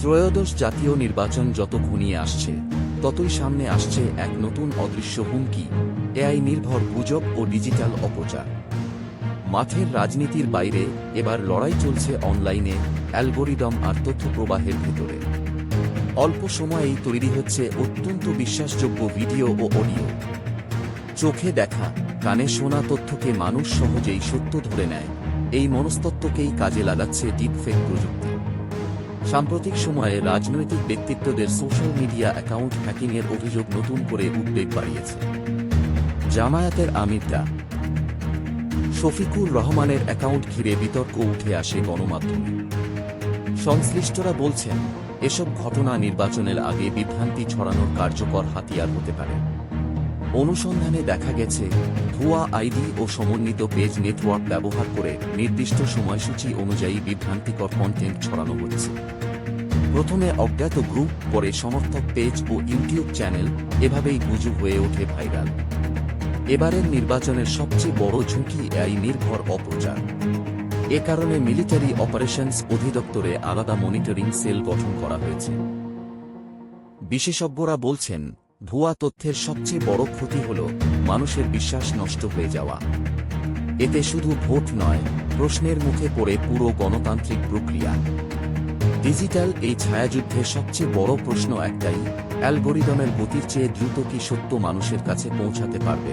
ত্রয়োদশ জাতীয় নির্বাচন যত ঘনিয়ে আসছে ততই সামনে আসছে এক নতুন অদৃশ্য হুমকি, এআই নির্ভর গুজব ও ডিজিটাল অপচার। মাঠের রাজনীতির বাইরে এবার লড়াই চলছে অনলাইনে, অ্যালগোরিদম আর তথ্য প্রবাহের ভেতরে। অল্প সময়েই তৈরি হচ্ছে অত্যন্ত বিশ্বাসযোগ্য ভিডিও ও অডিও। চোখে দেখা, কানে শোনা তথ্যকে মানুষ সহজেই সত্য ধরে নেয়, এই মনস্তত্ত্বকেই কাজে লাগাচ্ছে ডিপফেক প্রযুক্তি। সাম্প্রতিক সময়ে রাজনৈতিক ব্যক্তিত্বদের সোশ্যাল মিডিয়া অ্যাকাউন্ট হ্যাকিংয়ের অভিযোগ নতুন করে উদ্বেগ বাড়িয়েছে। জামায়াতের আমির ডা. শফিকুর রহমানের অ্যাকাউন্ট ঘিরে বিতর্ক উঠে আসে গণমাধ্যমে। সংশ্লিষ্টরা বলছেন, এসব ঘটনা নির্বাচনের আগে বিভ্রান্তি ছড়ানোর কার্যকর হাতিয়ার হতে পারে। অনুসন্ধানে দেখা গেছে, ভুয়া আইডি ও সমন্বিত পেজ নেটওয়ার্ক ব্যবহার করে নির্দিষ্ট সময়সূচি অনুযায়ী বিভ্রান্তিকর কন্টেন্ট ছড়ানো হচ্ছে। প্রথমে অজ্ঞাত গ্রুপ, পরে সমর্থক পেজ ও ইউটিউব চ্যানেল, এভাবেই গুজব হয়ে ওঠে ভাইরাল। এবারের নির্বাচনের সবচেয়ে বড় ঝুঁকি এআই নির্ভর অপপ্রচার। এ কারণে মিলিটারি অপারেশনস অধিদপ্তরে আলাদা মনিটরিং সেল গঠন করা হয়েছে। বিশেষজ্ঞরা বলছেন, ভুয়া তথ্যের সবচেয়ে বড় ক্ষতি হল মানুষের বিশ্বাস নষ্ট হয়ে যাওয়া। এতে শুধু ভোট নয়, প্রশ্নের মুখে পড়ে পুরো গণতান্ত্রিক প্রক্রিয়া। ডিজিটাল এই ছায়াযুদ্ধে সবচেয়ে বড় প্রশ্ন একটাই, অ্যালগোরিদমের গতির চেয়ে দ্রুত কি সত্য মানুষের কাছে পৌঁছাতে পারবে।